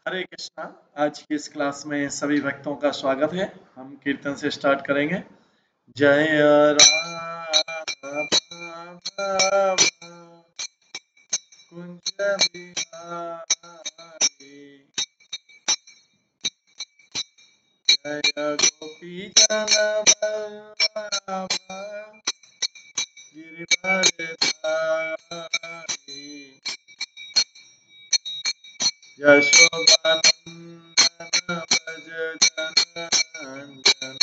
हरे कृष्णा। आज की इस क्लास में सभी भक्तों का स्वागत है। हम कीर्तन से स्टार्ट करेंगे। जय राधा माधव कुंज बिहारी, जय गोपी जन वल्लभ गिरिवरधारी, यशोदानंदन व्रज जननंदन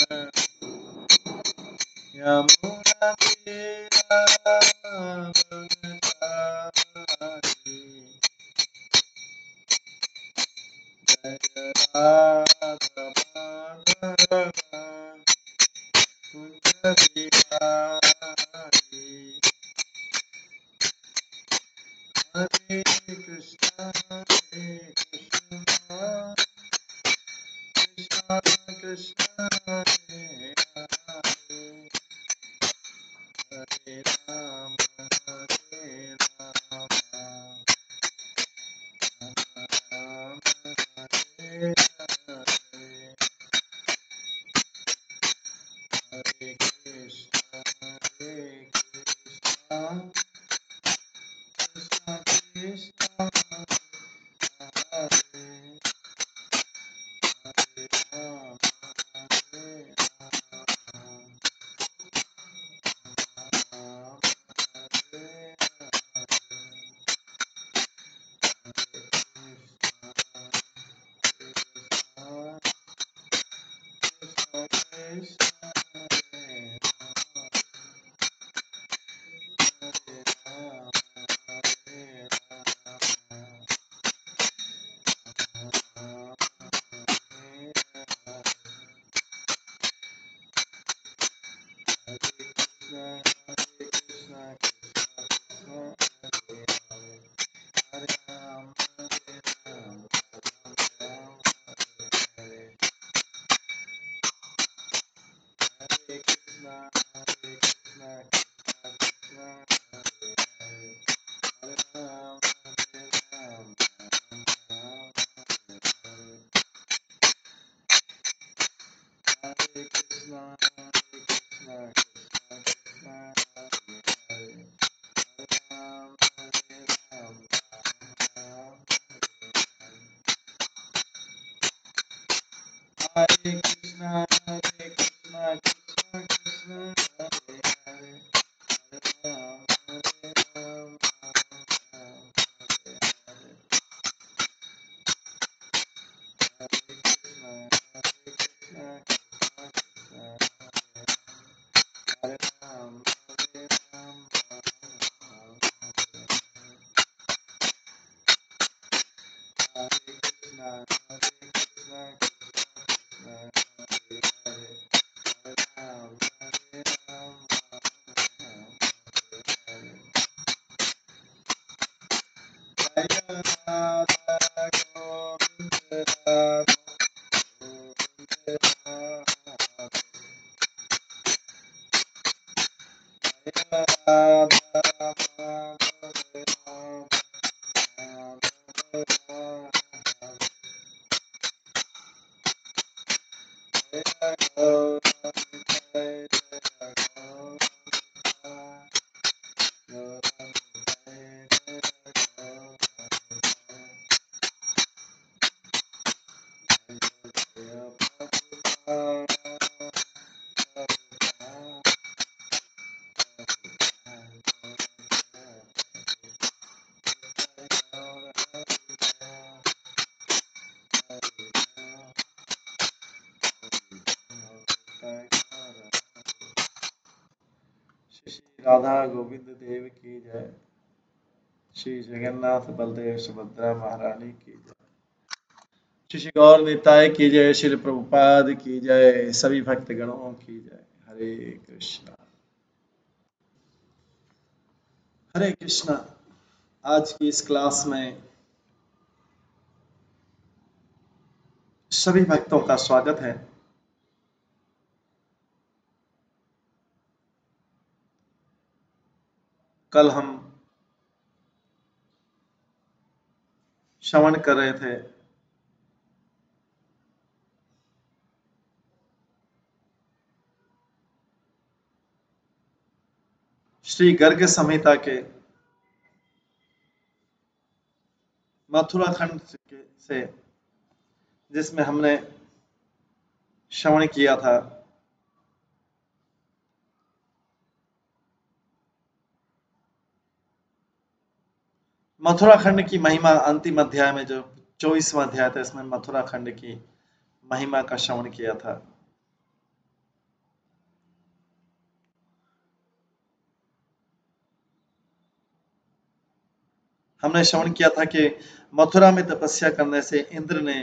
यमुना तीरावनचारी, जय राधा माधव कुंज बिहारी। हरे कृष्णा कृष्णा कृष्णा हरे हरे, हरे राम राम राम हरे हरे, हरे कृष्णा कृष्णा कृष्णा हरे, हरे राम राम हरे Hare Krishna, Hare Krishna, Krishna Krishna, Hare Hare, Hare Ram, Hare Ram, Ram Hare Hare. Hare Krishna, Hare Krishna, Krishna Krishna, Hare Ram, Hare Ram, Ram Hare Hare. Hare Krishna, Hare Krishna, Krishna Krishna, Hare Hare. Hare Ram, Hare Ram, Ram Hare Hare. Jaya Radha Govinda Radha Govinda Radha, Jaya Radha Madhava Radha Madhava Radha, Jaya Gauranga Jaya Gauranga Gauranga Jaya Gauranga. Shri Radha Govind Dev की जय। श्री जगन्नाथ बलदेव सुभद्रा महारानी की जय। श्री गौर निताय की जय। श्री प्रभुपाद की जय। सभी भक्त गणों की जय। हरे कृष्णा। हरे कृष्णा। आज की इस क्लास में सभी भक्तों का स्वागत है। कल हम श्रवण कर रहे थे श्री गर्ग संहिता के मथुरा खंड से जिसमें हमने श्रवण किया था, मथुरा खंड की महिमा अंतिम अध्याय में जो 24वां अध्याय था, इसमें मथुरा खंड की महिमा का श्रवण किया था। हमने श्रवण किया था कि मथुरा में तपस्या करने से इंद्र ने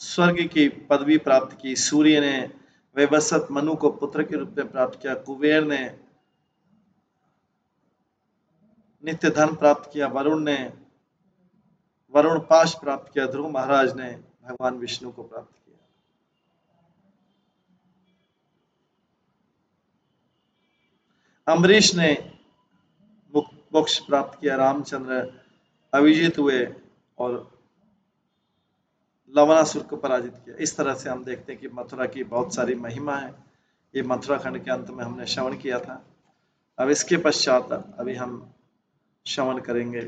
स्वर्ग की पदवी प्राप्त की, सूर्य ने वैवस्वत मनु को पुत्र के रूप में प्राप्त किया, कुबेर ने नित्य धन प्राप्त किया, वरुण ने वरुण पाश प्राप्त किया, ध्रुव महाराज ने भगवान विष्णु को प्राप्त किया। अम्बरीश ने मोक्ष प्राप्त किया, रामचंद्र अविजित हुए और लवणासुर को पराजित किया। इस तरह से हम देखते हैं कि मथुरा की बहुत सारी महिमा है। ये मथुरा खंड के अंत में हमने श्रवण किया था। अब इसके पश्चात अभी हम श्रवण करेंगे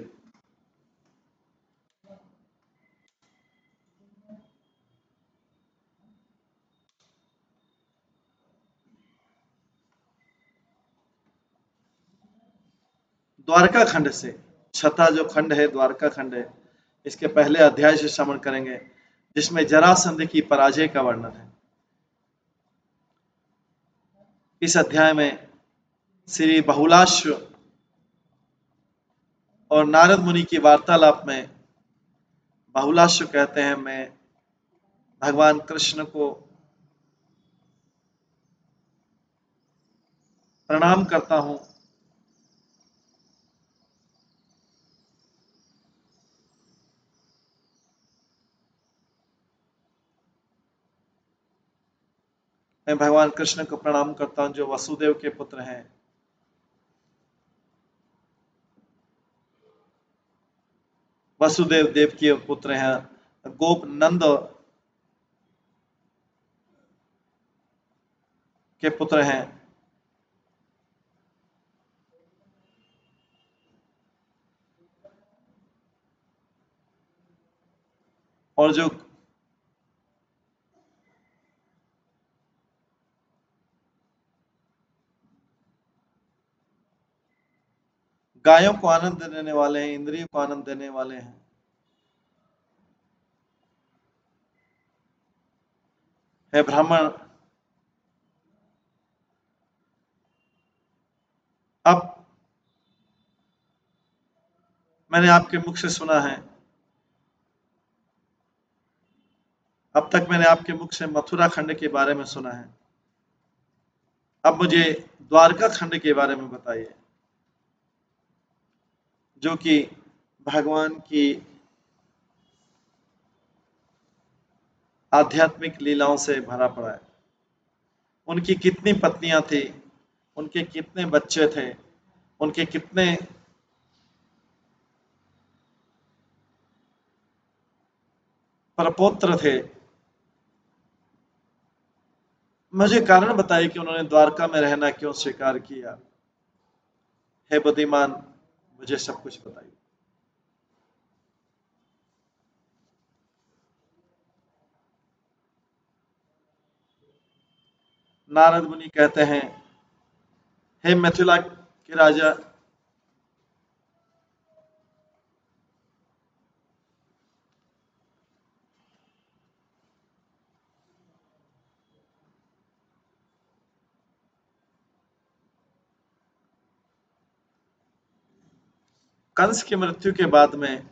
द्वारका खंड से। छठा जो खंड है द्वारका खंड है, इसके पहले अध्याय से श्रवण करेंगे जिसमें जरासंध की पराजय का वर्णन है। इस अध्याय में श्री बहुलाश्व और नारद मुनि की वार्तालाप में बहुलाश्व कहते हैं, मैं भगवान कृष्ण को प्रणाम करता हूं, मैं भगवान कृष्ण को प्रणाम करता हूं जो वसुदेव के पुत्र हैं। वसुदेव देव के पुत्र हैं, गोप नंद के पुत्र हैं। और जो गायों को आनंद देने वाले हैं, इंद्रियों को आनंद देने वाले हैं, हे ब्राह्मण, अब मैंने आपके मुख से सुना है, अब तक मैंने आपके मुख से मथुरा खंड के बारे में सुना है, अब मुझे द्वारका खंड के बारे में बताइए जो कि भगवान की आध्यात्मिक लीलाओं से भरा पड़ा है। उनकी कितनी पत्नियां थी, उनके कितने बच्चे थे, उनके कितने प्रपौत्र थे। मुझे कारण बताइए कि उन्होंने द्वारका में रहना क्यों स्वीकार किया। हे बुद्धिमान, मुझे सब कुछ बताइए। नारद मुनि कहते हैं, हे मिथिला के राजा, कंस की मृत्यु के बाद में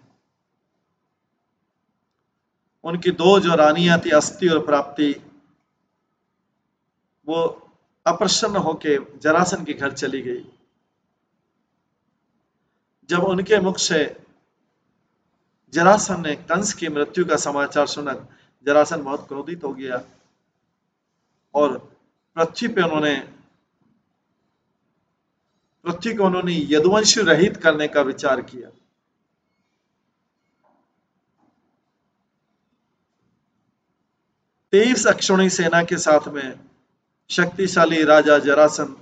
उनकी दो जो रानियां थी, अस्ति और प्राप्ति, वो अप्रसन्न होकर जरासन के घर चली गई। जब उनके मुख से जरासन ने कंस की मृत्यु का समाचार सुना, जरासन बहुत क्रोधित हो गया और पृथ्वी को उन्होंने यदुवंश रहित करने का विचार किया। तेईस अक्षौणी सेना के साथ में शक्तिशाली राजा जरासन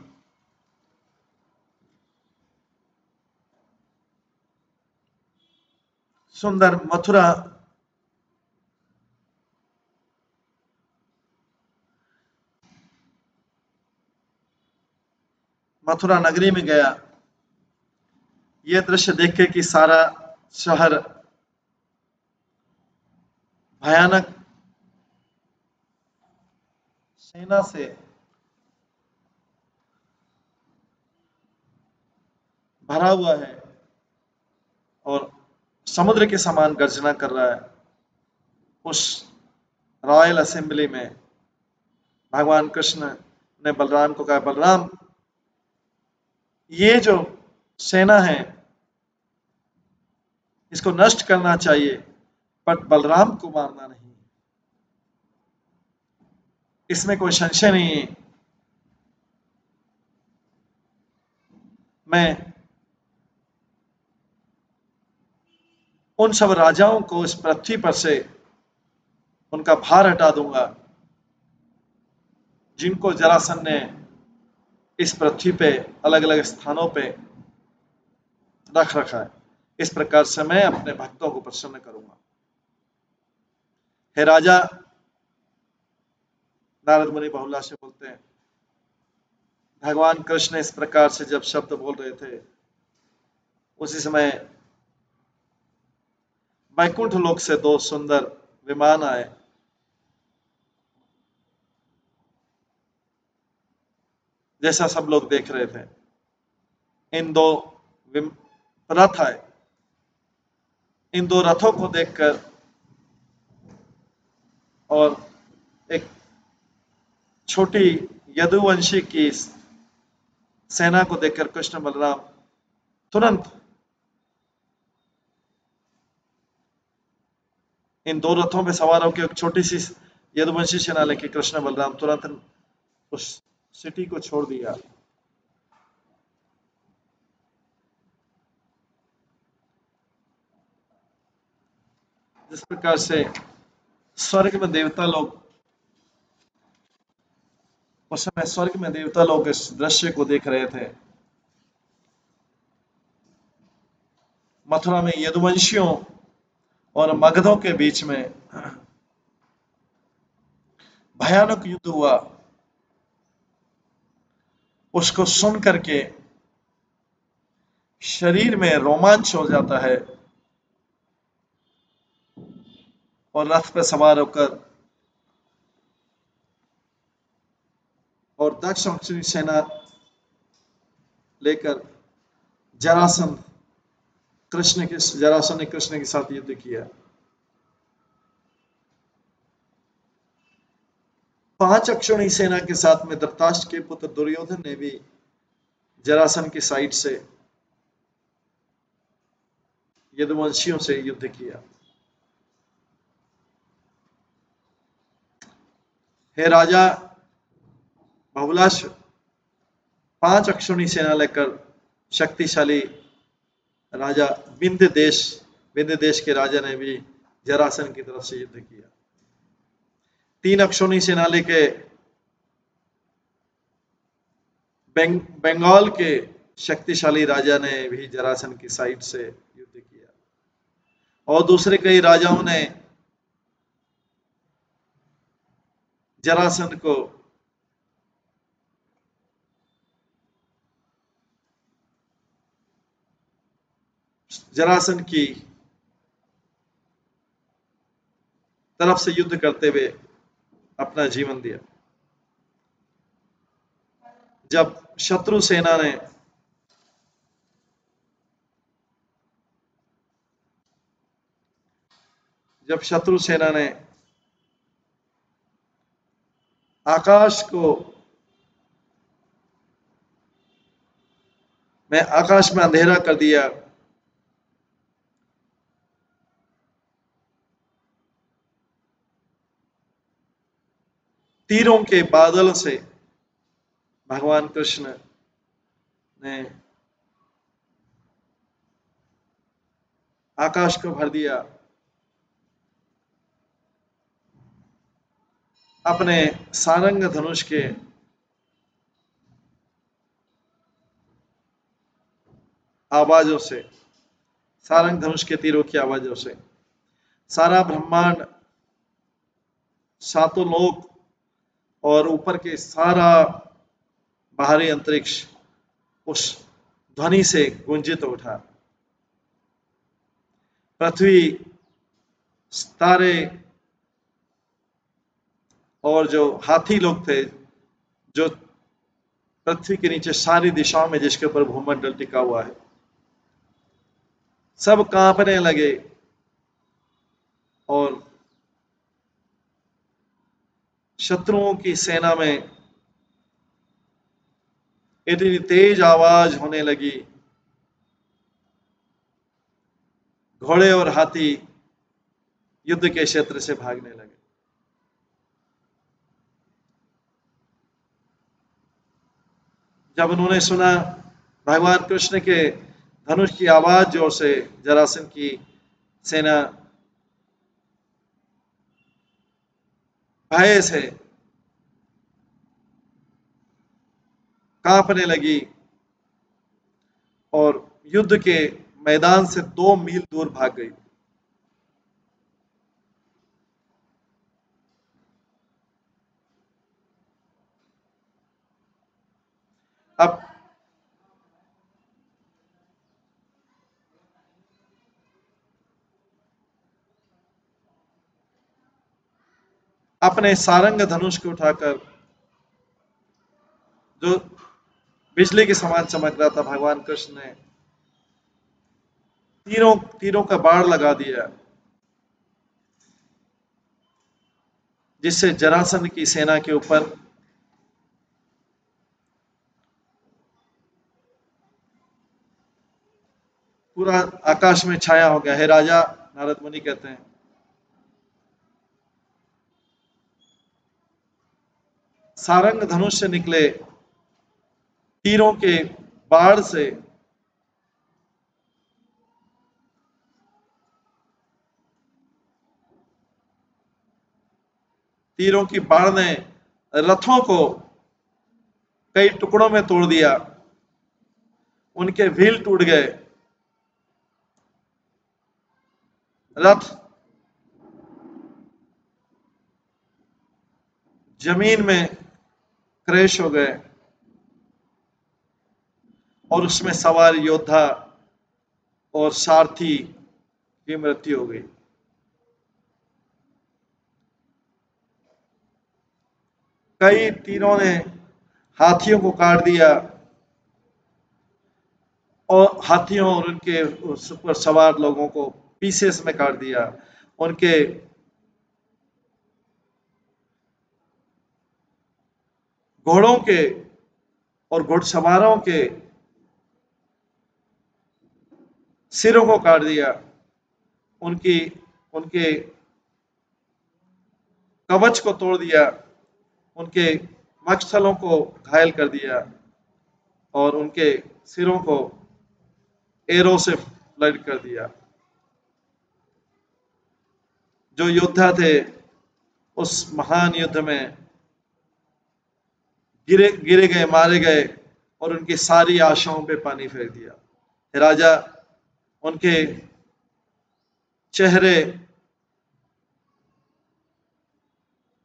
सुंदर मथुरा मथुरा नगरी में गया। यह दृश्य देख के कि सारा शहर भयानक सेना से भरा हुआ है और समुद्र के समान गर्जना कर रहा है। उस रॉयल असेंबली में भगवान कृष्ण ने बलराम को कहा, बलराम, ये जो सेना है इसको नष्ट करना चाहिए, पर बलराम को मारना नहीं। इसमें कोई संशय नहीं है। मैं उन सब राजाओं को इस पृथ्वी पर से उनका भार हटा दूंगा जिनको जरासंध ने इस पृथ्वी पे अलग अलग स्थानों पे रख रखा है। इस प्रकार से मैं अपने भक्तों को प्रसन्न करूंगा। हे राजा, नारद मुनि बहुला से बोलते हैं, भगवान कृष्ण इस प्रकार से जब शब्द बोल रहे थे, उसी समय वैकुंठ लोक से दो सुंदर विमान आए। जैसा सब लोग देख रहे थे, इन दो रथ आए। इन दो रथों को देखकर और एक छोटी यदुवंशी की सेना को देखकर कृष्ण बलराम तुरंत इन दो रथों में सवार होकर एक छोटी सी यदुवंशी सेना लेके कृष्ण बलराम तुरंत उस सिटी को छोड़ दिया। जिस प्रकार से स्वर्ग में देवता लोग उस समय स्वर्ग में देवता लोग इस दृश्य को देख रहे थे। मथुरा में यदुवंशियों और मगधों के बीच में भयानक युद्ध हुआ। उसको सुन करके शरीर में रोमांच हो जाता है और रथ पर सवार होकर और दक्ष अक्षरी सेना लेकर जरासंध ने कृष्ण के साथ युद्ध किया। 5 अक्षौणी सेना के साथ में धृतराष्ट्र के पुत्र दुर्योधन ने भी जरासंध की साइड से यदुवंशियों से युद्ध किया। हे राजा बहुलाश, 5 अक्षौणी सेना लेकर शक्तिशाली राजा विंध्य देश के राजा ने भी जरासंध की तरफ से युद्ध किया। 3 अक्षौणी सेना लेके बंगाल के शक्तिशाली राजा ने भी जरासंध की साइड से युद्ध किया और दूसरे कई राजाओं ने जरासंध को जरासंध की तरफ से युद्ध करते हुए अपना जीवन दिया। जब शत्रु सेना ने आकाश में अंधेरा कर दिया, तीरों के बादल से भगवान कृष्ण ने आकाश को भर दिया। अपने सारंग धनुष के आवाजों से सारंग धनुष के तीरों की आवाजों से सारा ब्रह्मांड, सातों लोक और ऊपर के सारा बाहरी अंतरिक्ष उस ध्वनि से गुंजित उठा। पृथ्वी, तारे और जो हाथी लोग थे, जो पृथ्वी के नीचे सारी दिशाओं में जिसके ऊपर भूमंडल टिका हुआ है, सब कांपने लगे और शत्रुओं की सेना में इतनी तेज आवाज होने लगी, घोड़े और हाथी युद्ध के क्षेत्र से भागने लगे। जब उन्होंने सुना भगवान कृष्ण के धनुष की आवाज जोर से, जरासंध की सेना भय से कांपने लगी और युद्ध के मैदान से 2 मील दूर भाग गई। अब अपने सारंग धनुष को उठाकर, जो बिजली के समान चमक रहा था, भगवान कृष्ण ने तीरों तीरों का बाढ़ लगा दिया, जिससे जरासंध की सेना के ऊपर पूरा आकाश में छाया हो गया। हे राजा, नारद मुनि कहते हैं, सारंग धनुष से निकले तीरों के बाढ़ से तीरों की बाढ़ ने रथों को कई टुकड़ों में तोड़ दिया, उनके व्हील टूट गए, रथ जमीन में क्रैश हो गए और उसमें सवार योद्धा और सारथी की मृत्यु हो गई। कई तीरों ने हाथियों को काट दिया और हाथियों और उनके उस पर सवार लोगों को पीसेस में काट दिया। उनके घोड़ों के और घुड़सवारों के सिरों को काट दिया, उनकी उनके कवच को तोड़ दिया, उनके मस्तलों को घायल कर दिया और उनके सिरों को एरो से फ्लड कर दिया। जो योद्धा थे उस महान युद्ध में गिरे गए, मारे गए और उनकी सारी आशाओं पे पानी फेर दिया। राजा, उनके चेहरे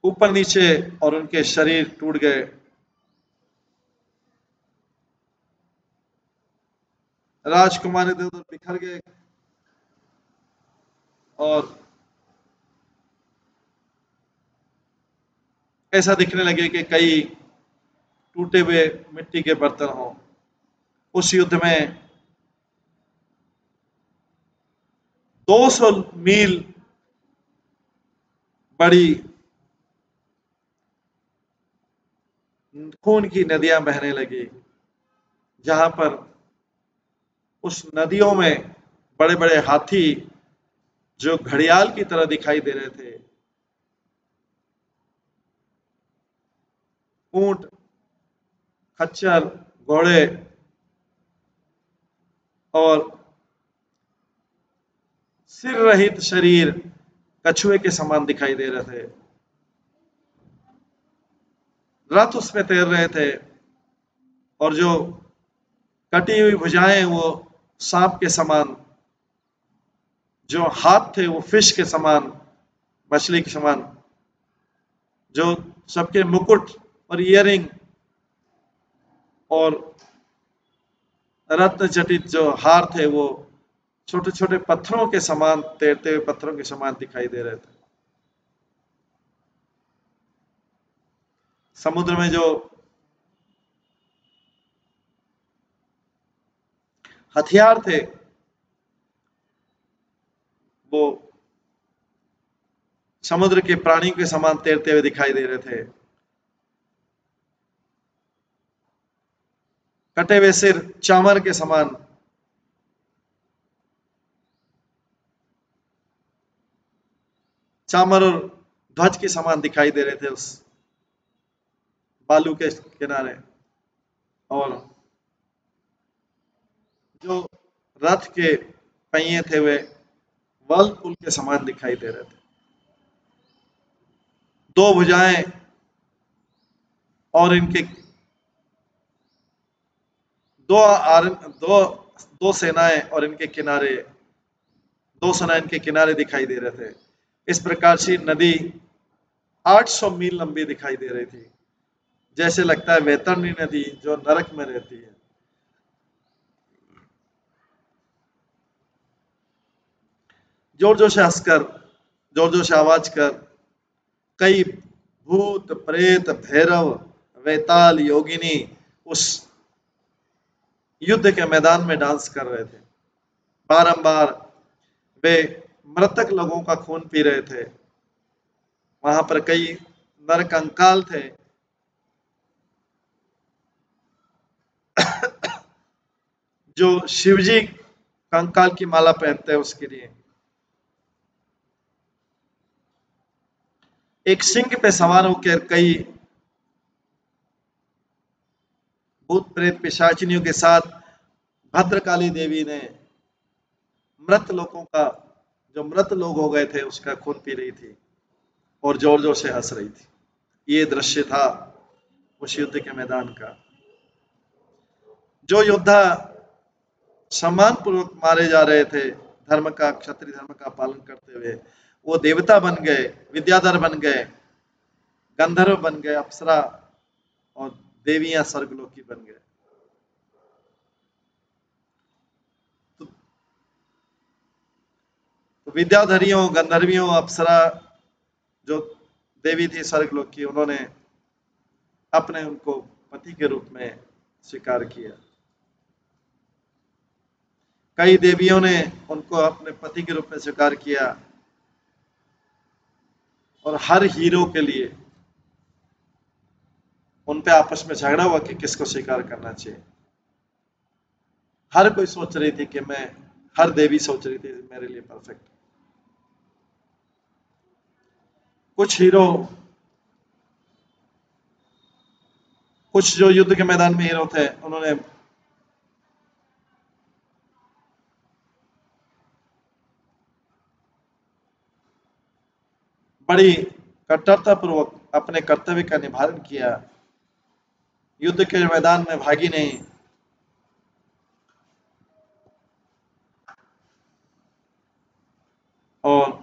ऊपर नीचे और उनके शरीर टूट गए। राजकुमार इधर उधर बिखर गए और ऐसा दिखने लगे कि कई टूटे हुए मिट्टी के बर्तन हों। उस युद्ध में 200 मील बड़ी खून की नदियां बहने लगी, जहां पर उस नदियों में बड़े बड़े हाथी जो घड़ियाल की तरह दिखाई दे रहे थे, ऊंट, खच्चर, घोड़े और सिर रहित शरीर कछुए के समान दिखाई दे रहे थे। रथ उसमें तैर रहे थे और जो कटी हुई भुजाएं वो सांप के समान जो हाथ थे वो फिश के समान, मछली के समान, जो सबके मुकुट और इयरिंग और रत्न जटित जो हार थे वो छोटे छोटे पत्थरों के समान, तैरते हुए पत्थरों के समान दिखाई दे रहे थे। समुद्र में जो हथियार थे वो समुद्र के प्राणी के समान तैरते हुए दिखाई दे रहे थे। कटे हुए सिर चामर के समान, चामर और ध्वज के समान दिखाई दे रहे थे उस बालू के किनारे। और जो रथ के पहिए थे वे वर्लपुल के समान दिखाई दे रहे थे। दो भुजाएं और इनके दो दो सेनाएं और इनके किनारे, दो सेनाएं इनके किनारे दिखाई दे रहे थे। इस प्रकार से नदी 800 मील लंबी दिखाई दे रही थी। जैसे लगता है वैतरणी नदी जो नरक में रहती है। जोर जोर से हंसकर, जोर जोर से आवाज कर कई भूत प्रेत भैरव वैताल योगिनी उस युद्ध के मैदान में डांस कर रहे थे। बारंबार वे मृतक लोगों का खून पी रहे थे। वहां पर कई नरकंकाल थे जो शिवजी कंकाल की माला पहनते हैं उसके लिए। एक सिंह पे सवार होकर कई भूत प्रेत पिशाचिनियों के साथ भद्रकाली देवी ने मृत लोगों का, जो मृत लोग हो गए थे उसका खून पी रही थी और जोर जोर से हंस रही थी। ये दृश्य था उस युद्ध के मैदान का। जो योद्धा सम्मान पूर्वक मारे जा रहे थे, धर्म का, क्षत्रिय धर्म का पालन करते हुए, वो देवता बन गए, विद्याधर बन गए, गंधर्व बन गए, अप्सरा और देवियां स्वर्गलोकी बन गए। तो, तो विद्याधरियों, गंधर्वियों, अप्सरा जो देवी थी स्वर्गलोक की, उन्होंने अपने उनको पति के रूप में स्वीकार किया। कई देवियों ने उनको अपने पति के रूप में स्वीकार किया और हर हीरो के लिए उन पे आपस में झगड़ा हुआ कि किसको स्वीकार करना चाहिए। हर कोई सोच रही थी कि मैं, हर देवी सोच रही थी मेरे लिए परफेक्ट। कुछ हीरो, कुछ जो युद्ध के मैदान में हीरो थे, उन्होंने बड़ी कट्टरता पूर्वक अपने कर्तव्य का निभान किया, युद्ध के मैदान में भागी नहीं। और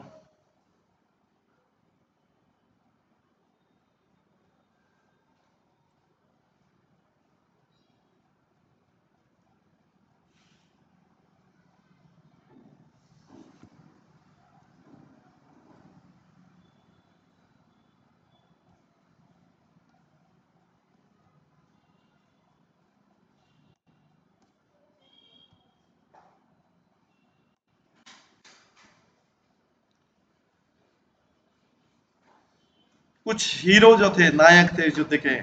कुछ हीरो जो थे, नायक थे युद्ध के,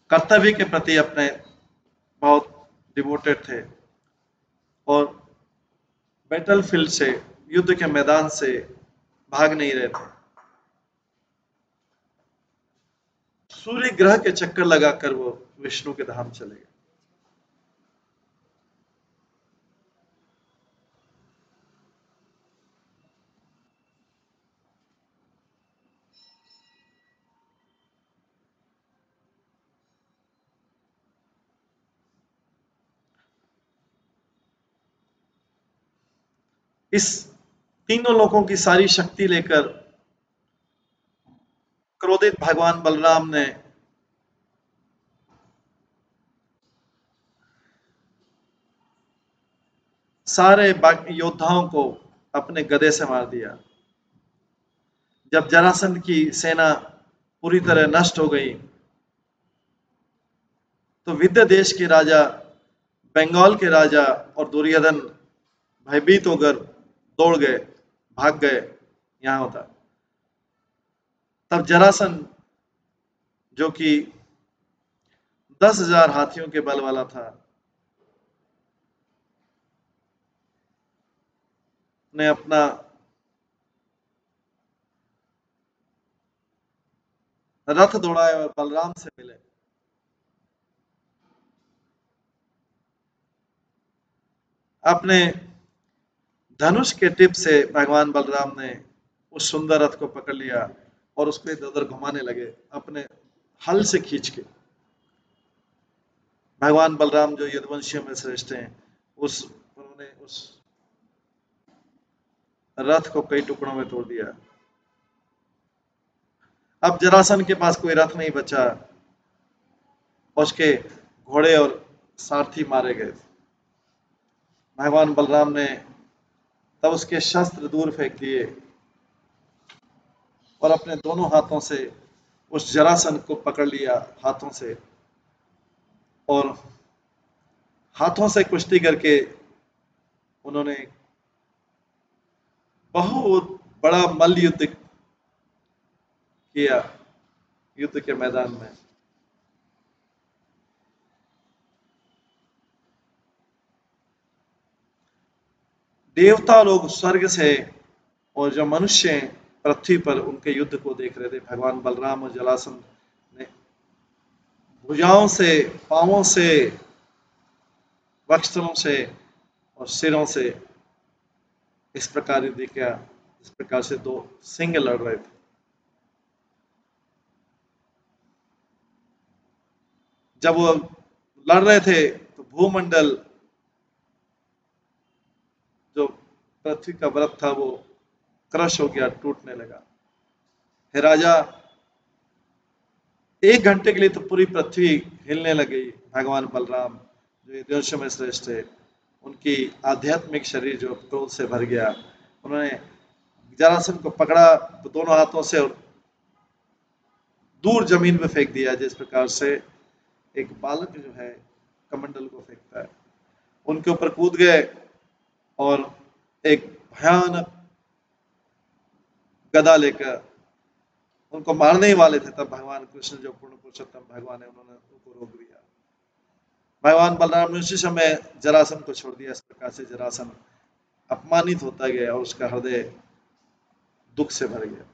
कर्तव्य के प्रति अपने बहुत डिवोटेड थे और बैटलफील्ड से, युद्ध के मैदान से भाग नहीं रहे थे। सूर्य ग्रह के चक्कर लगाकर वो विष्णु के धाम चले गए। इस तीनों लोगों की सारी शक्ति लेकर क्रोधित भगवान बलराम ने सारे योद्धाओं को अपने गदे से मार दिया। जब जरासंध की सेना पूरी तरह नष्ट हो गई तो विद्या देश के राजा, बंगाल के राजा और दुर्योधन भयभीत होकर दौड़ गए, भाग गए यहाँ होता। तब जरासंध जो कि 10,000 हाथियों के बल वाला था ने अपना रथ दौड़ाया और बलराम से मिले। अपने धनुष के टिप से भगवान बलराम ने उस सुंदर रथ को पकड़ लिया और उसको इधर उधर घुमाने लगे अपने हल से खींच के। भगवान बलराम जो यदुवंशियों में श्रेष्ठ हैं, उन्होंने उस रथ को कई टुकड़ों में तोड़ दिया। अब जरासंध के पास कोई रथ नहीं बचा, उसके घोड़े और सारथी मारे गए। भगवान बलराम ने तब उसके शस्त्र दूर फेंक दिए और अपने दोनों हाथों से उस जरासंध को पकड़ लिया हाथों से, और हाथों से कुश्ती करके उन्होंने बहुत बड़ा मल्ल युद्ध किया युद्ध के मैदान में। देवता लोग स्वर्ग से और जो मनुष्य पृथ्वी पर उनके युद्ध को देख रहे थे। भगवान बलराम और जरासंध ने भुजाओं से, पांवों से, वक्षस्थलों से और सिरों से इस प्रकार युद्ध किया, इस प्रकार से दो सिंह लड़ रहे थे। जब वो लड़ रहे थे तो भूमंडल, जो पृथ्वी का व्रत था, वो क्रश हो गया, टूटने लगा। हे राजा, 1 घंटे के लिए तो पूरी पृथ्वी हिलने लगी। भगवान बलराम जो यदुवंश में श्रेष्ठ थे, उनकी आध्यात्मिक शरीर जो क्रोध से भर गया, उन्होंने जरासंध को पकड़ा दोनों हाथों से और दूर जमीन में फेंक दिया, जिस प्रकार से एक बालक जो है कमंडल को फेंकता है। उनके ऊपर कूद गए और एक भयानक गदा लेकर उनको मारने ही वाले थे। तब भगवान कृष्ण जो पूर्ण पुरुषोत्तम भगवान है, उन्होंने उनको रोक दिया। भगवान बलराम ने उसी समय जरासंध को छोड़ दिया। इस प्रकार से जरासंध अपमानित होता गया और उसका हृदय दुख से भर गया।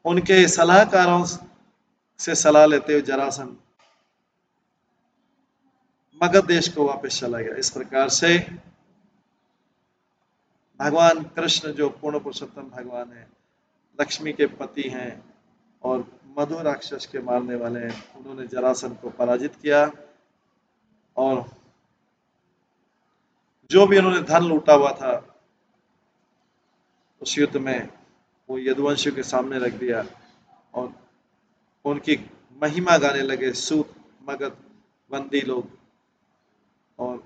उनके सलाहकारों से सलाह लेते हुए जरासंध मगध देश को वापस चला गया। इस प्रकार से भगवान कृष्ण जो पूर्ण पुरुषोत्तम भगवान है, लक्ष्मी के पति हैं और मधु राक्षस के मारने वाले हैं, उन्होंने जरासंध को पराजित किया और जो भी उन्होंने धन लूटा हुआ था उस युद्ध में वो यदुवंशियों के सामने रख दिया और उनकी महिमा गाने लगे सूत, मगध, बंदी लोग, और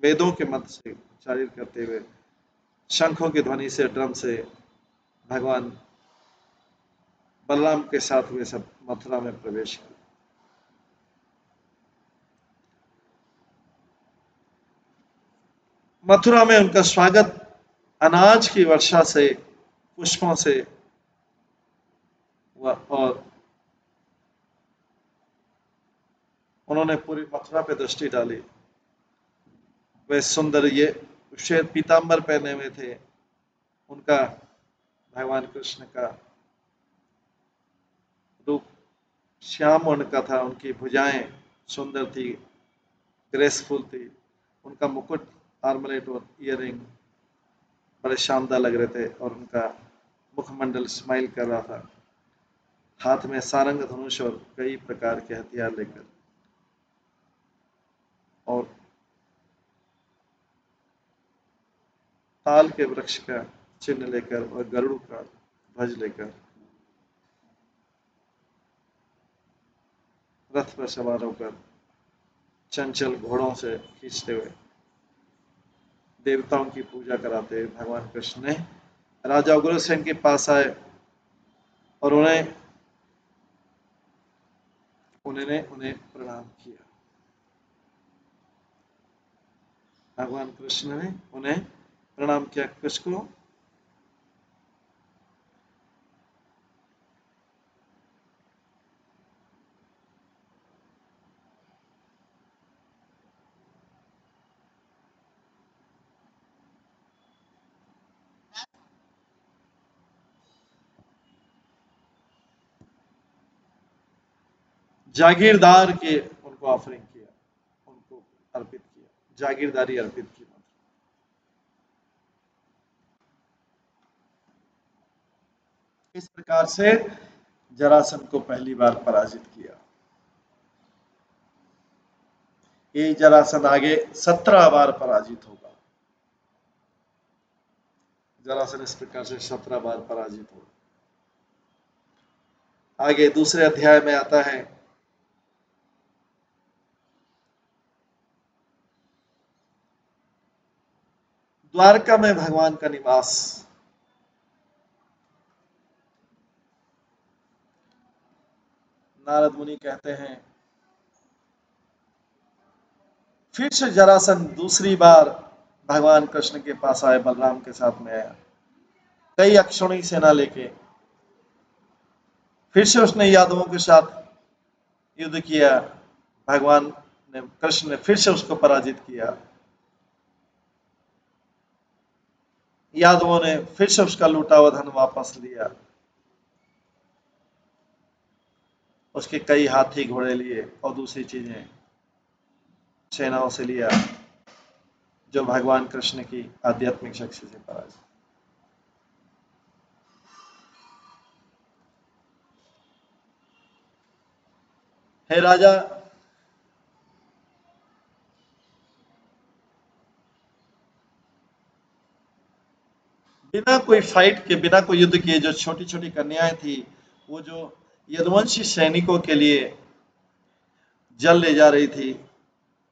वेदों के मत से उच्चारित करते हुए शंखों की ध्वनि से, ड्रम से भगवान बलराम के साथ हुए सब मथुरा में प्रवेश किया। मथुरा में उनका स्वागत अनाज की वर्षा से, पुष्पों से हुआ और उन्होंने पूरी मथुरा पे दृष्टि डाली। वे सुंदर, ये श्वेत पीतांबर पहने हुए थे, उनका भगवान कृष्ण का रूप श्याम वर्ण का था, उनकी भुजाएं सुंदर थी, ग्रेसफुल थी, उनका मुकुट, आर्मलेट और ईयरिंग बड़े शानदार लग रहे थे और उनका मुखमंडल स्माइल कर रहा था, हाथ में सारंग, धनुष और कई प्रकार के हथियार लेकर। और ताल के वृक्ष का चिन्ह लेकर और गरुड़ का ध्वज लेकर रथ पर सवार होकर चंचल घोड़ों से खींचते हुए देवताओं की पूजा कराते हुए भगवान कृष्ण ने राजा उग्रसेन के पास आए और उन्हें प्रणाम किया। भगवान कृष्ण ने उन्हें प्रणाम किया। किसको? जागीरदार के उनको ऑफरिंग किया, उनको अर्पित किया, जागीरदारी अर्पित की। इस प्रकार से जरासंध को पहली बार पराजित किया। ये जरासंध आगे 17 बार पराजित होगा। जरासंध इस प्रकार से 17 बार पराजित होगा। आगे दूसरे अध्याय में आता है द्वारका में भगवान का निवास। नारद मुनि कहते हैं फिर से जरासंध दूसरी बार भगवान कृष्ण के पास आए, बलराम के साथ में आया, कई अक्षौणी सेना लेके। फिर से उसने यादवों के साथ युद्ध किया। भगवान ने, कृष्ण ने फिर से उसको पराजित किया। यादवों ने फिर से उसका लूटा हुआ धन वापस लिया। उसके कई हाथी घोड़े लिए और दूसरी चीजें सेनाओं से लिया, जो भगवान कृष्ण की आध्यात्मिक शक्ति से पराजित। हे राजा, बिना कोई फाइट के, बिना कोई युद्ध किए, जो छोटी छोटी कन्याएं थी, वो जो यदुवंशी सैनिकों के लिए जल ले जा रही थी,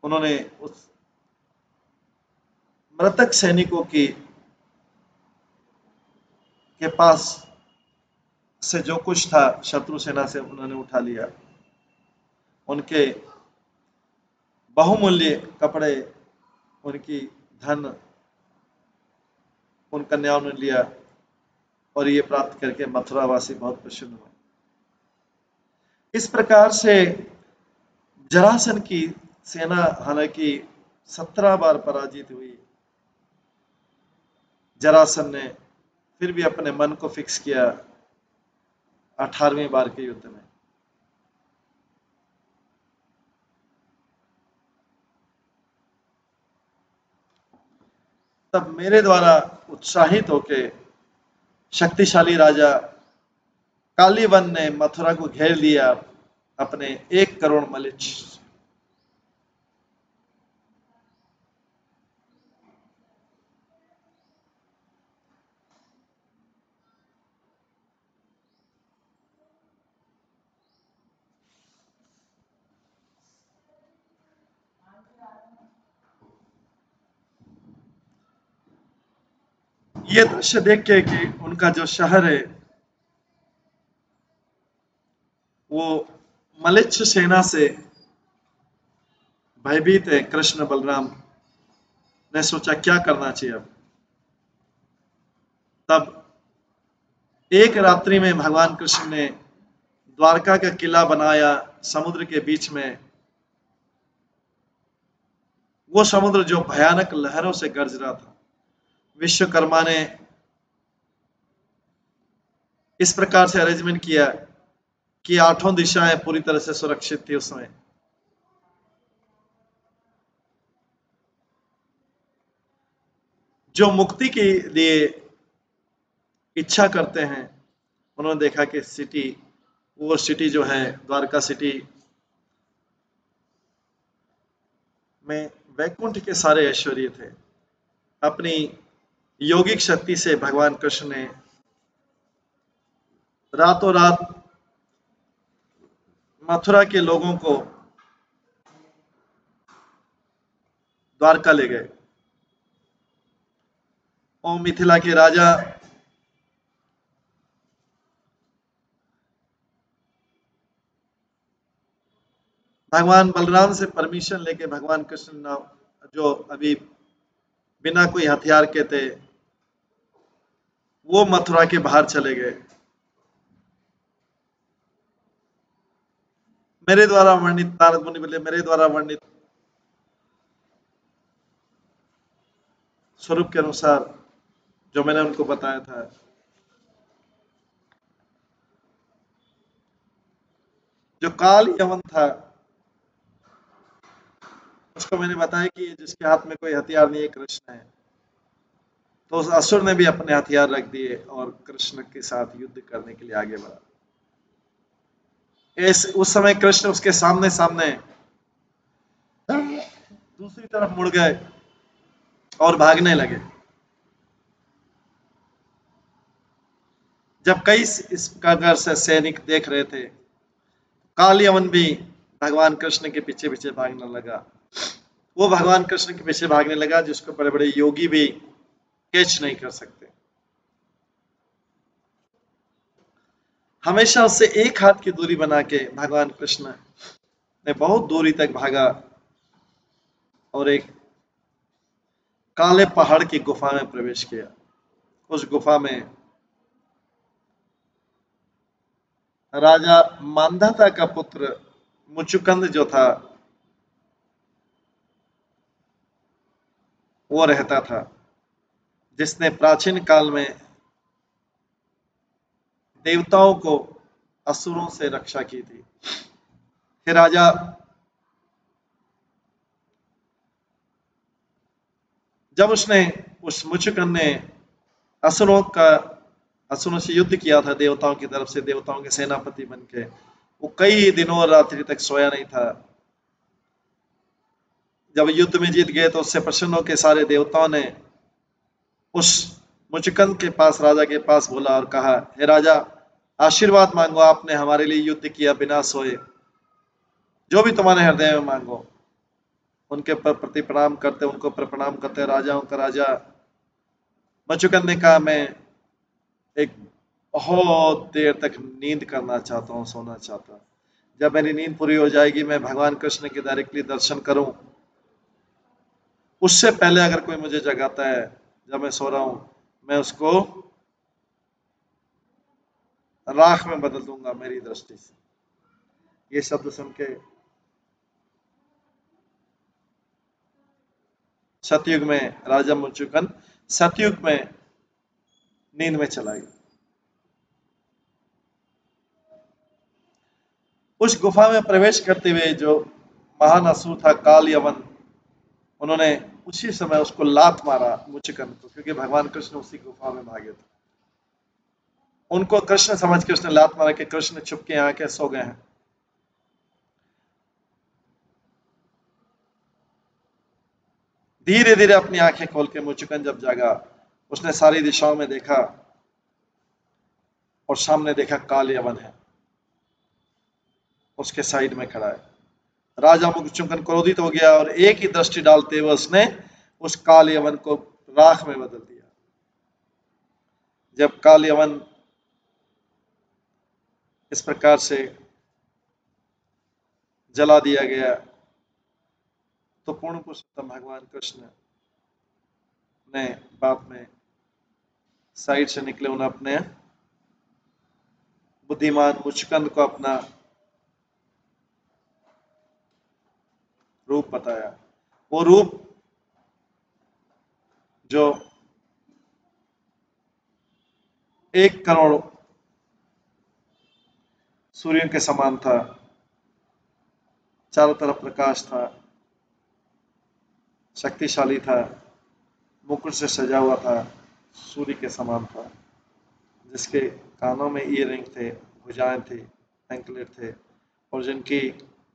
उन्होंने उस मृतक सैनिकों की के पास से जो कुछ था शत्रु सेना से, उन्होंने उठा लिया। उनके बहुमूल्य कपड़े, उनकी धन उन कन्याओं ने लिया और ये प्राप्त करके मथुरावासी बहुत प्रसन्न हुए। इस प्रकार से जरासंध की सेना हालांकि 17 बार पराजित हुई, जरासंध ने फिर भी अपने मन को फिक्स किया 18वीं बार के युद्ध में। तब मेरे द्वारा उत्साहित होके शक्तिशाली राजा कालीवन ने मथुरा को घेर लिया अपने 1 करोड़ मलिच्छ। ये दृश्य देख के कि उनका जो शहर है वो मलिच्छ सेना से भयभीत है, कृष्ण बलराम ने सोचा क्या करना चाहिए अब। तब एक रात्रि में भगवान कृष्ण ने द्वारका का किला बनाया समुद्र के बीच में। वो समुद्र जो भयानक लहरों से गरज रहा था, विश्वकर्मा ने इस प्रकार से अरेंजमेंट किया कि 8 दिशाएं पूरी तरह से सुरक्षित थी उस समय। जो मुक्ति के लिए इच्छा करते हैं, उन्होंने देखा कि वो सिटी जो है द्वारका सिटी में वैकुंठ के सारे ऐश्वर्य थे। अपनी योगिक शक्ति से भगवान कृष्ण ने रातों रात मथुरा के लोगों को द्वारका ले गए। और मिथिला के राजा भगवान बलराम से परमिशन लेके भगवान कृष्ण जो अभी बिना कोई हथियार के थे, वो मथुरा के बाहर चले गए। मेरे द्वारा वर्णित, नारद मुनि बोले, मेरे द्वारा वर्णित स्वरूप के अनुसार जो मैंने उनको बताया था, जो काल यवन था उसको मैंने बताया कि जिसके हाथ में कोई हथियार नहीं है, कृष्ण है। तो उस असुर ने भी अपने हथियार रख दिए और कृष्ण के साथ युद्ध करने के लिए आगे बढ़ा। उस समय कृष्ण उसके सामने सामने दूसरी तरफ मुड़ गए और भागने लगे। जब कई इस प्रकार से सैनिक देख रहे थे, काल यवन भी भगवान कृष्ण के पीछे पीछे भागने लगा। वो भगवान कृष्ण के पीछे भागने लगा जिसको बड़े बड़े योगी भी कैच नहीं कर सकते। हमेशा उससे एक हाथ की दूरी बना के भगवान कृष्ण ने बहुत दूरी तक भागा और एक काले पहाड़ की गुफा में प्रवेश किया। उस गुफा में राजा मांधाता का पुत्र मुचुकंद जो था वो रहता था, जिसने प्राचीन काल में देवताओं को असुरों से रक्षा की थी। फिर राजा जब उसने उस मुचुकंद ने असुरों से युद्ध किया था, देवताओं की तरफ से, देवताओं के सेनापति बन के, वो कई दिनों और रात्रि तक सोया नहीं था। जब युद्ध में जीत गए तो उससे प्रसन्न होकर सारे देवताओं ने उस मुचुकंद के पास, राजा के पास बोला और कहा, हे राजा, आशीर्वाद मांगो, आपने हमारे लिए युद्ध किया बिना सोए, जो भी तुम्हारे हृदय में मांगो। उनके प्रति प्रणाम करते, उनको प्रणाम करते राजाओं का राजा मुचुकंद ने कहा, मैं एक बहुत देर तक नींद करना चाहता हूँ, सोना चाहता हूँ। जब मेरी नींद पूरी हो जाएगी, मैं भगवान कृष्ण के डायरेक्टली दर्शन करूं, उससे पहले अगर कोई मुझे जगाता है जब मैं सो रहा हूं, मैं उसको राख में बदल दूंगा मेरी दृष्टि से। ये शब्द सुन के सतयुग में राजा मुचुकंद सतयुग में नींद में चला गया। उस गुफा में प्रवेश करते हुए जो महान असुर था काल यवन, उन्होंने उसी समय उसको लात मारा मुचुकंद को, क्योंकि भगवान कृष्ण उसी गुफा में भागे थे। उनको कृष्ण समझ के उसने लात मारा कि कृष्ण चुपके आके सो गए हैं। धीरे धीरे अपनी आंखें खोल के मुचुकंद जब जागा, उसने सारी दिशाओं में देखा और सामने देखा काल यवन है, उसके साइड में खड़ा है। राजा मुचुकंद क्रोधित हो गया और एक ही दृष्टि डालते हुए उसने उस काल यवन को राख में बदल दिया। जब काल यवन इस प्रकार से जला दिया गया तो पूर्ण पुरुषोत्तम भगवान कृष्ण ने बाद में साइड से निकले, उन्हें अपने बुद्धिमान मुचुकंद को अपना रूप बताया। वो रूप जो 1 करोड़ सूर्यों के समान था, चारों तरफ प्रकाश था, शक्तिशाली था, मुकुट से सजा हुआ था, सूर्य के समान था, जिसके कानों में ईयरिंग थे, भुजाएं थी, एंकलेट थे, और जिनकी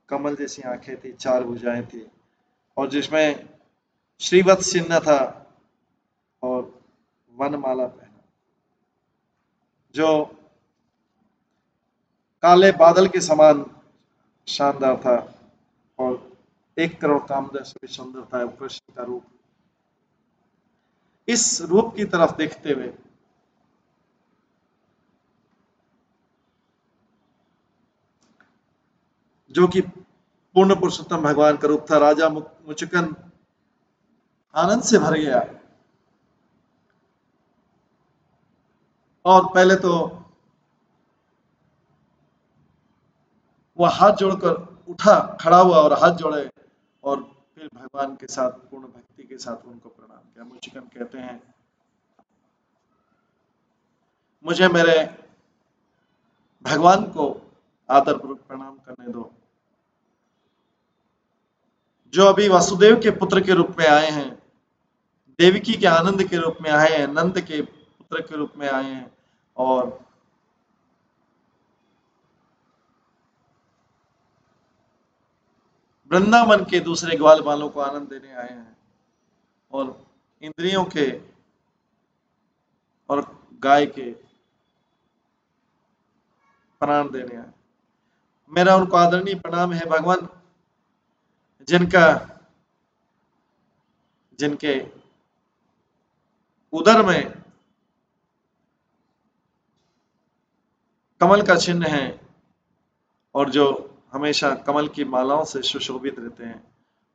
कमल जैसी आंखें थी, 4 भुजाएं थी, और जिसमें श्रीवत्स चिन्ह था, और वनमाला पहना, जो काले बादल के समान शानदार था और 1 करोड़ कामदेव से भी सुंदर था कृष्ण का रूप। इस रूप की तरफ देखते हुए जो कि पूर्ण पुरुषोत्तम भगवान का रूप था, राजा मुचुकुंद आनंद से भर गया और पहले तो वह हाथ जोड़कर उठा, खड़ा हुआ और हाथ जोड़े और फिर भगवान के साथ पूर्ण भक्ति के साथ उनको प्रणाम किया। मुचुकुंद कहते हैं, मुझे मेरे भगवान को आदरपूर्वक प्रणाम करने दो, जो अभी वासुदेव के पुत्र के रूप में आए हैं, देवकी के आनंद के रूप में आए हैं, नंद के पुत्र के रूप में आए हैं और वृंदावन के दूसरे ग्वाल बालों को आनंद देने आए हैं और इंद्रियों के और गाय के प्राण देने आए। मेरा उनको आदरणीय प्रणाम है भगवान, जिनके उदर में कमल का चिन्ह है और जो हमेशा कमल की मालाओं से सुशोभित रहते हैं,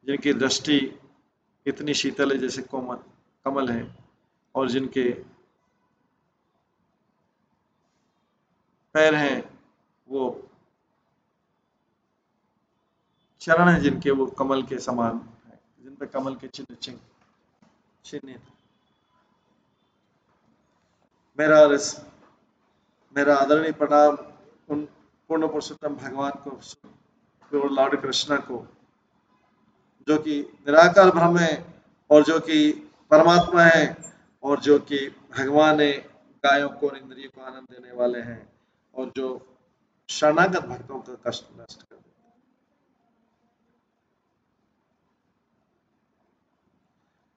जिनकी दृष्टि इतनी शीतल है जैसे कोमल कमल है और जिनके पैर हैं वो चरण है, जिनके वो कमल के समान है, जिन पे कमल के चिन्ह। मेरा आदरणीय प्रणाम उन पूर्ण पुरुषोत्तम भगवान को और लॉर्ड कृष्णा को, जो कि निराकार ब्रह्म है और जो कि परमात्मा है और जो कि भगवान है, गायों को और इंद्रियों को आनंद देने वाले हैं और जो शरणागत भक्तों का कष्ट नष्ट कर देते हैं।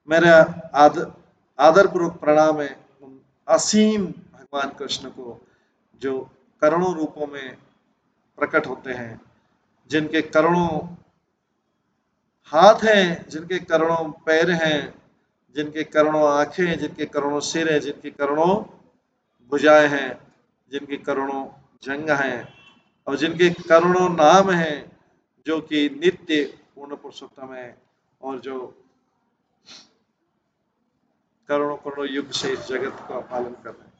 मेरा आदरपूर्वक प्रणाम है उन असीम भगवान कृष्ण को, जो करोड़ों रूपों में प्रकट होते हैं, जिनके करोड़ों हाथ हैं, जिनके करोड़ों पैर हैं, जिनके करोड़ों आंखें हैं, जिनके करोड़ों सिर हैं, जिनकी करोड़ों भुजाएं हैं, जिनकी करोड़ों जंघ हैं और जिनके करोड़ों नाम हैं, जो कि नित्य पूर्ण पुरुषोत्तम है और जो करोड़ों करोड़ों युग से इस जगत का पालन कर रहे हैं।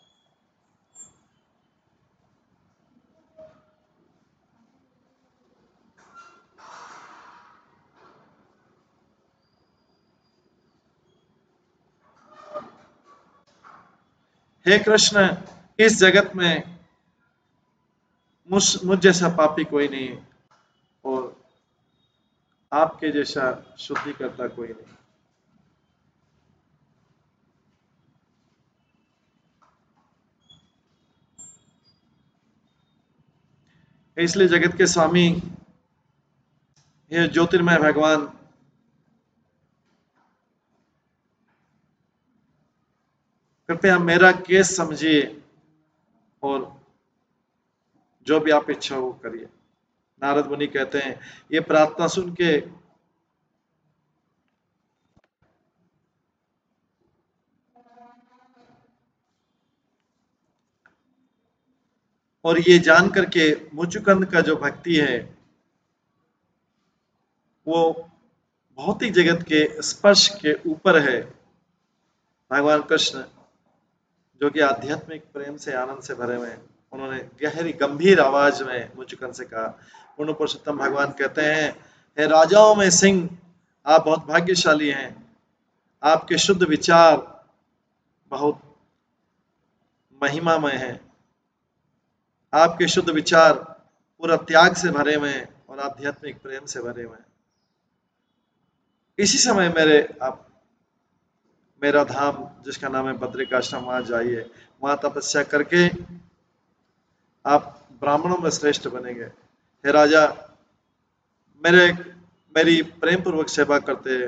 हे कृष्ण, इस जगत में मुझ जैसा पापी कोई नहीं है और आपके जैसा शुद्धि करता कोई नहीं। इसलिए जगत के स्वामी, ये ज्योतिर्मय भगवान, कृपया मेरा केस समझिए और जो भी आप इच्छा हो करिए। नारद मुनि कहते हैं, ये प्रार्थना सुन के और ये जान करके मुचुकुंद का जो भक्ति है वो भौतिक जगत के स्पर्श के ऊपर है। भगवान कृष्ण जो कि आध्यात्मिक प्रेम से आनंद से भरे हुए हैं, उन्होंने गहरी गंभीर आवाज में मुचुकुंद से कहा। पूर्ण पुरुषोत्तम भगवान कहते हैं, हे राजाओं में सिंह, आप बहुत भाग्यशाली हैं। आपके शुद्ध विचार बहुत महिमामय हैं। आपके शुद्ध विचार पूरा त्याग से भरे हुए हैं और आध्यात्मिक प्रेम से भरे हुए हैं। इसी समय मेरा धाम जिसका नाम है बद्रिकाश्रम, वहां जाइए, वहां तपस्या करके आप ब्राह्मणों में श्रेष्ठ बनेंगे। हे राजा, मेरी प्रेम पूर्वक सेवा करते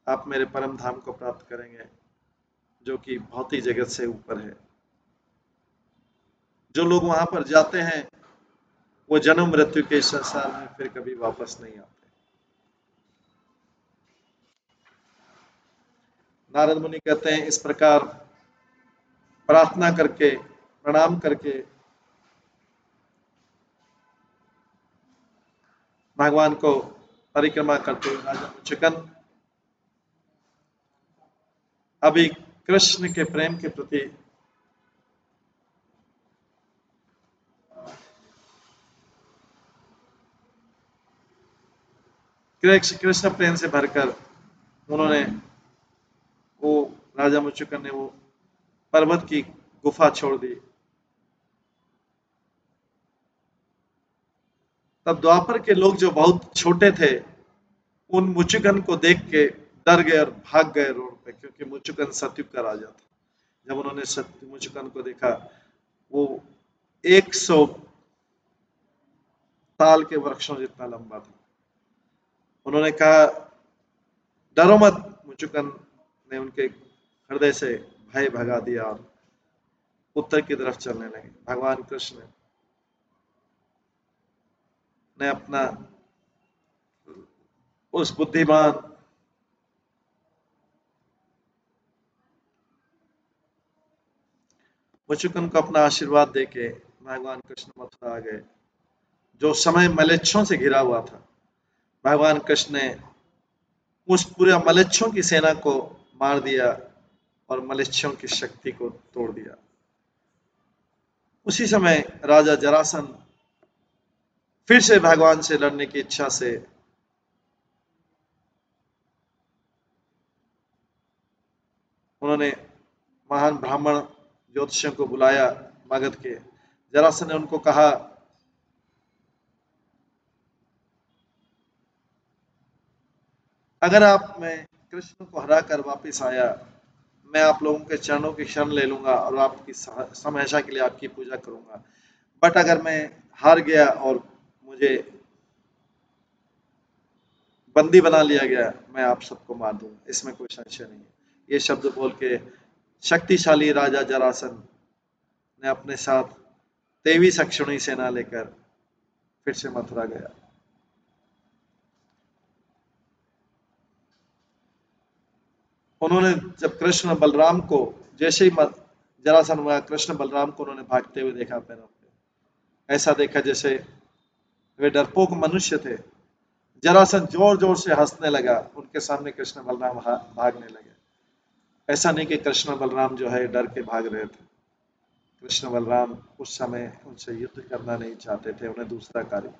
आप मेरे परम धाम को प्राप्त करेंगे। जो कि भौतिक जगत से ऊपर है। जो लोग वहां पर जाते हैं वो जन्म मृत्यु के संसार में फिर कभी वापस नहीं आते। नारद मुनि कहते हैं इस प्रकार प्रार्थना करके, प्रणाम करके भगवान को परिक्रमा करते हुए राजा मुचुकन अभी कृष्ण के प्रेम के प्रति कृष्ण प्रेम से भरकर उन्होंने वो राजा मुचुकन ने वो पर्वत की गुफा छोड़ दी। तब द्वापर के लोग जो बहुत छोटे थे उन मुचुकन को देख के डर गए और भाग गए रोड पे, क्योंकि मुचुकन सतयुग का राजा था। जब उन्होंने सत्य मुचुकन को देखा वो 100 साल के वृक्षों जितना लंबा था। उन्होंने कहा डरो मत। मुचुकन ने उनके हृदय से भय भगा दिया और उत्तर की तरफ चलने लगे। भगवान कृष्ण ने अपना उस बुद्धिमान मुचुकन को अपना आशीर्वाद देके भगवान कृष्ण मथुरा आ गए, जो समय मलेच्छों से घिरा हुआ था। भगवान कृष्ण ने उस पूरे मलेच्छों की सेना को मार दिया और मलेच्छों की शक्ति को तोड़ दिया। उसी समय राजा जरासंध फिर से भगवान से लड़ने की इच्छा से उन्होंने महान ब्राह्मण ज्योतिषियों को बुलाया मगध के। जरासंध ने उनको कहा अगर आप मैं कृष्ण को हरा कर वापिस आया, मैं आप लोगों के चरणों की शरण ले लूंगा और आपकी हमेशा के लिए आपकी पूजा करूंगा। बट अगर मैं हार गया और मुझे बंदी बना लिया गया, मैं आप सबको मार दूंगा, इसमें कोई संशय नहीं है। ये शब्द बोल के शक्तिशाली राजा जरासंध ने अपने साथ 23 अक्षौणी सेना लेकर फिर से मथुरा गया। उन्होंने जब कृष्ण बलराम को जैसे ही जरासंध हुआ, कृष्ण बलराम को उन्होंने भागते हुए देखा पैरों पे, ऐसा देखा जैसे वे डरपोक मनुष्य थे। जरासंध जोर जोर से हंसने लगा, उनके सामने कृष्ण बलराम भागने लगे। ऐसा नहीं कि कृष्ण बलराम जो है डर के भाग रहे थे। कृष्ण बलराम उस समय उनसे युद्ध करना नहीं चाहते थे, उन्हें दूसरा कार्य।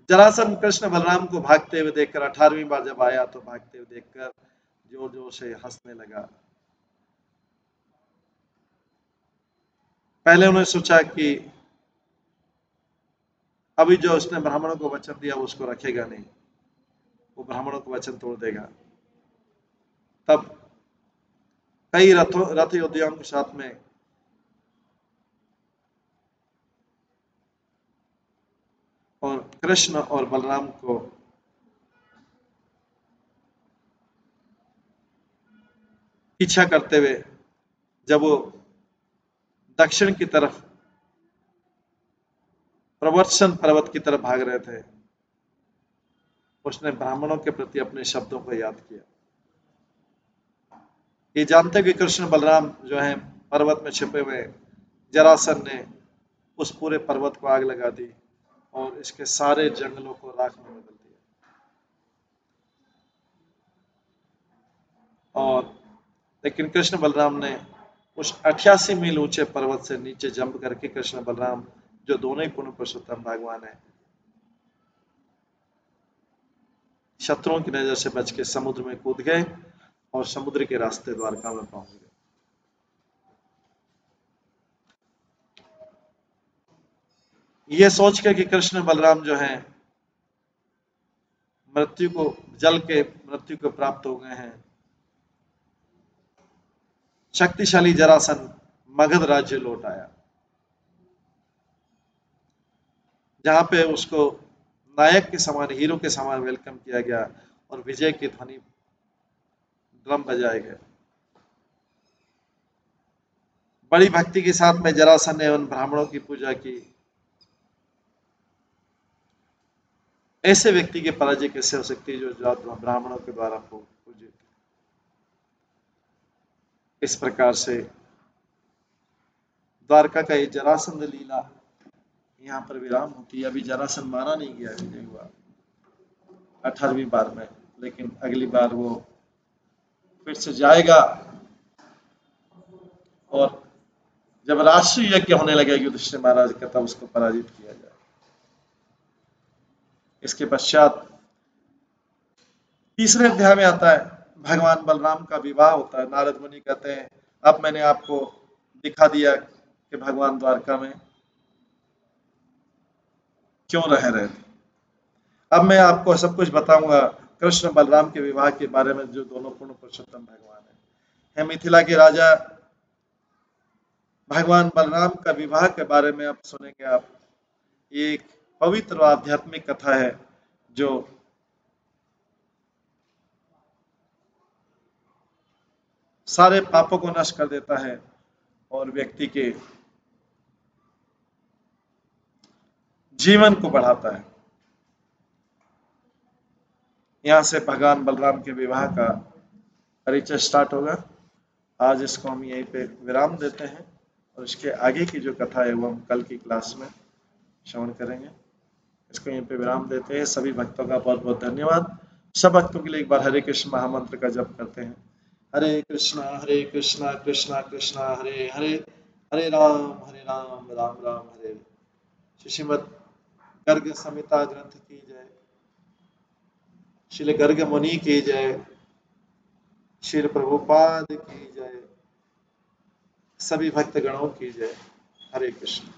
जरासंध कृष्ण बलराम को भागते हुए देखकर 18वीं बार जब आया तो भागते हुए देखकर जोर जोर से हंसने लगा। पहले उन्होंने सोचा कि अभी जो उसने ब्राह्मणों को वचन दिया वो उसको रखेगा नहीं, वो ब्राह्मणों को वचन तोड़ देगा। तब कई रथ योद्धाओं के साथ में और कृष्ण और बलराम को पीछा करते हुए जब वो दक्षिण की तरफ प्रवर्तन पर्वत की तरफ भाग रहे थे, उसने ब्राह्मणों के प्रति अपने शब्दों को याद किया। ये जानते कि कृष्ण बलराम जो है पर्वत में छिपे हुए, जरासंध ने उस पूरे पर्वत को आग लगा दी और इसके सारे जंगलों को राख में बदल दिया। और लेकिन कृष्ण बलराम ने उस 88 मील ऊंचे पर्वत से नीचे जंप करके, कृष्ण बलराम जो दोनों ही पूर्ण पुरुषोत्तम भगवान है, शत्रुओं की नजर से बच के समुद्र में कूद गए और समुद्र के रास्ते द्वारका में पहुंच गए। ये सोच के कि कृष्ण बलराम जो हैं मृत्यु को जल के मृत्यु को प्राप्त हो गए हैं, शक्तिशाली जरासंध मगध राज्य लौट आया, जहां पे उसको नायक के समान, हीरो के समान वेलकम किया गया और विजय की ध्वनि ड्रम बजाए गए। बड़ी भक्ति के साथ में जरासंध ने उन ब्राह्मणों की पूजा की। ऐसे व्यक्ति की पराजय कैसे हो सकती है जो ब्राह्मणों के द्वारा पूजित। इस प्रकार से द्वारका का ये जरासंध लीला यहाँ पर विराम होती है। अभी जरासंध मारा नहीं गया, विजय हुआ 18वीं बार में, लेकिन अगली बार वो फिर से जाएगा और जब राष्ट्रीय यज्ञ होने लगेगा युधिष्ठिर महाराज का, तब उसको पराजित किया जाए। इसके पश्चात तीसरे अध्याय में आता है भगवान बलराम का विवाह होता है। नारद मुनि कहते हैं अब मैंने आपको दिखा दिया कि भगवान द्वारका में क्यों रह रहे थे, अब मैं आपको सब कुछ बताऊंगा कृष्ण बलराम के विवाह के बारे में, जो दोनों पूर्ण पुरुषोत्तम भगवान है। मिथिला के राजा भगवान बलराम का विवाह के बारे में अब सुनेंगे आप। ये एक पवित्र और आध्यात्मिक कथा है जो सारे पापों को नष्ट कर देता है और व्यक्ति के जीवन को बढ़ाता है। यहाँ से भगवान बलराम के विवाह का परिचय स्टार्ट होगा। आज इसको हम यहीं पे विराम देते हैं और इसके आगे की जो कथा है वो हम कल की क्लास में श्रवण करेंगे। इसको यहीं पे विराम देते हैं। सभी भक्तों का बहुत बहुत धन्यवाद। सब भक्तों के लिए एक बार हरे कृष्ण महामंत्र का जप करते हैं। हरे कृष्णा कृष्णा कृष्णा हरे हरे, हरे राम राम राम हरे हरे। श्रीमद् गर्ग संहिता ग्रंथ की जय, श्री गर्ग मुनि की जय, श्री प्रभुपाद की जय, सभी भक्त गणों की जय। हरे कृष्ण।